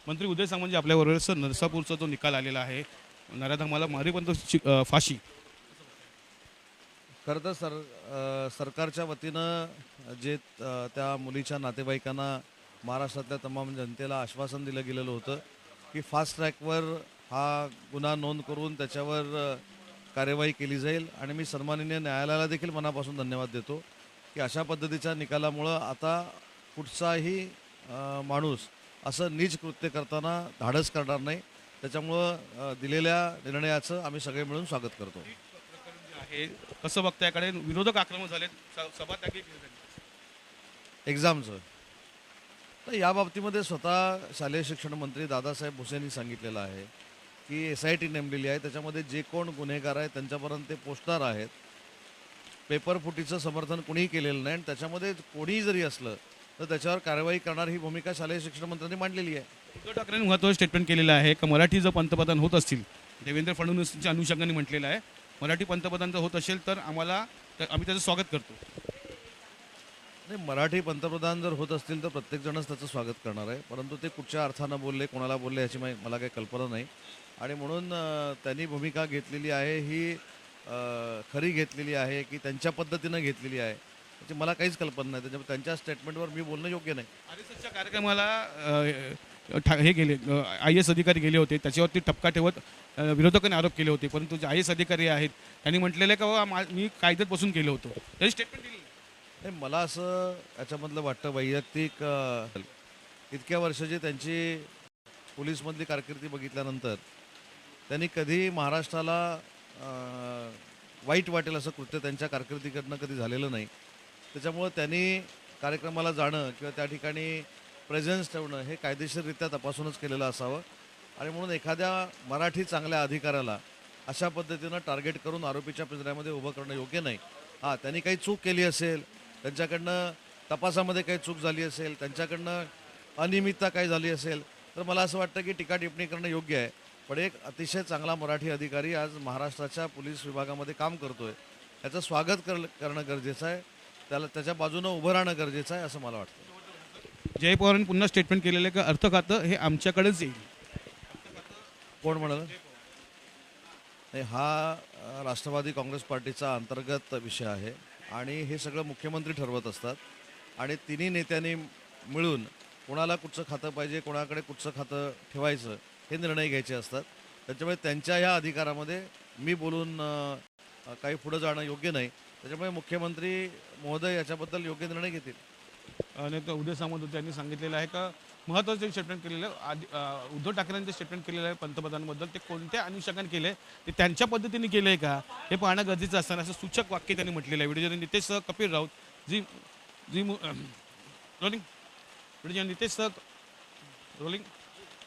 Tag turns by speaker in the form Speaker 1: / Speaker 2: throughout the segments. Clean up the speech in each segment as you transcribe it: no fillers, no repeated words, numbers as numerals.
Speaker 1: मंत्री उदय सामंत आपल्याबरोबर सर नरसापूरचा जो निकाल आलेला आहे नराधमाला मारेपर्यंत फाशी
Speaker 2: खरं तर सरकारच्या वतीनं जे त्या मुलीच्या नातेवाईकांना महाराष्ट्रातल्या तमाम जनतेला आश्वासन दिलं गेलेलं होतं की फास्ट ट्रॅकवर हा गुन्हा नोंद करून त्याच्यावर कार्यवाही केली जाईल आणि मी सन्माननीय न्यायालयाला देखील मनापासून धन्यवाद देतो की अशा पद्धतीच्या निकालामुळं आता कुठचाही माणूस असं नीच कृत्य करताना धाडस करणार नाही. त्याच्यामुळं दिलेल्या निर्णयाचं आम्ही सगळे मिळून स्वागत करतो.
Speaker 1: आहे कसं बघतायकडे विरोधक आक्रमक झालेत सभात्यागी केले त्यांनी.
Speaker 2: एक्झामचं तर या बाबतीमध्ये स्वतः शालेय शिक्षण मंत्री दादासाहेब भुसेंनी सांगितलेलं आहे की SIT नेमलेली आहे. त्याच्यामध्ये जे कोण गुन्हेगार आहेत त्यांच्यापर्यंत ते पोचणार आहेत. पेपर फुटीचं समर्थन कोणीही केलेलं नाही आणि त्याच्यामध्ये कोणीही जरी असलं तर त्याच्यावर कारवाई करणार ही भूमिका शालेय शिक्षण मंत्र्यांनी मांडलेली आहे.
Speaker 1: उद्धव ठाकरेंनी महत्त्वाचं स्टेटमेंट केलेलं आहे की मराठी जर पंतप्रधान होत असतील देवेंद्र फडणवीसच्या अनुषंगाने म्हटलेलं आहे मराठी पंतप्रधान जर होत असेल तर आम्ही त्याचं स्वागत करतो.
Speaker 2: नाही, मराठी पंतप्रधान जर होत असतील तर प्रत्येकजणच त्याचं स्वागत करणार आहे. परंतु ते कुठच्या अर्थानं बोलले कोणाला बोलले याची मला काही कल्पना नाही आणि म्हणून त्यांनी भूमिका घेतलेली आहे ही खरी घेतलेली आहे की त्यांच्या पद्धतीनं घेतलेली आहे त्याची मला काहीच कल्पना नाही. त्याच्यामुळे त्यांच्या स्टेटमेंटवर मी बोलणं योग्य नाही.
Speaker 1: RSSच्या कार्यक्रमाला हे गेले IAS अधिकारी गेले होते त्याच्यावरती ठपका ठेवत विरोधकांनी आरोप केले होते परंतु जे IAS अधिकारी आहेत त्यांनी म्हटलेलं आहे का बाबा मी कायद्यात बसून केलं होतं त्याची स्टेटमेंट दिली.
Speaker 2: नाही, मला असं याच्यामधलं वाटतं वैयक्तिक इतक्या वर्षाची त्यांची पोलीसमधली कारकिर्दी बघितल्यानंतर त्यांनी कधी महाराष्ट्राला वाईट वाटेल असं कृत्य त्यांच्या कारकिर्दीकडनं कधी झालेलं नाही. त्याच्यामुळं त्यांनी कार्यक्रमाला जाणं किंवा त्या ठिकाणी प्रेझेन्स ठेवणं हे कायदेशीररित्या तपासूनच केलेलं असावं आणि म्हणून एखाद्या मराठी चांगल्या अधिकाऱ्याला अशा पद्धतीनं टार्गेट करून आरोपीच्या पिंजऱ्यामध्ये उभं करणं योग्य नाही. हां, त्यांनी काही चूक केली असेल, त्यांच्याकडनं तपासामध्ये काही चूक झाली असेल, त्यांच्याकडनं अनियमितता काही झाली असेल तर मला असं वाटतं की टीका टिप्पणी करणं योग्य आहे. पण एक अतिशय चांगला मराठी अधिकारी आज महाराष्ट्राच्या पोलीस विभागामध्ये काम करतोय याचं स्वागत करणं गरजेचं आहे. त्याच्या बाजूनं उभं राहणं गरजेचं आहे असं मला वाटतं.
Speaker 1: जय पवारांनी पुन्हा स्टेटमेंट केलेलं आहे की अर्थ खातं हे आमच्याकडेच येईल.
Speaker 2: कोण म्हणाल? नाही, हा राष्ट्रवादी काँग्रेस पार्टीचा अंतर्गत विषय आहे आणि हे सगळं मुख्यमंत्री ठरवत असतात आणि तिन्ही नेत्यांनी मिळून कोणाला कुठचं खातं पाहिजे कोणाकडे कुठचं खातं ठेवायचं हे निर्णय घ्यायचे असतात. त्याच्यामुळे त्यांच्या ह्या अधिकारामध्ये मी बोलून काही पुढं जाणं योग्य नाही. त्याच्यामुळे मुख्यमंत्री महोदय याच्याबद्दल योग्य निर्णय घेतील.
Speaker 1: आणि तर उदय सामंत होते त्यांनी सांगितलेलं आहे का महत्त्वाचं स्टेटमेंट केलेलं आहे उद्धव ठाकरेंचे स्टेटमेंट केलेलं आहे पंतप्रधानांबद्दल ते कोणत्या अनुषंगाने केलं आहे ते त्यांच्या पद्धतीने केलं आहे का हे पाहणं गरजेचं असताना असं सूचक वाक्य त्यांनी म्हटलेलं आहे. व्हिडिओ नितेश सह कपिल राऊत जी जी रोलिंग व्हिडिओ नितेश सह रोलिंग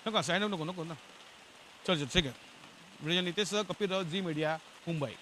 Speaker 1: नको साईड नको नको ना चल ठीक आहे. व्हिडिओ नितेश सह कपिल राऊत जी मीडिया मुंबई.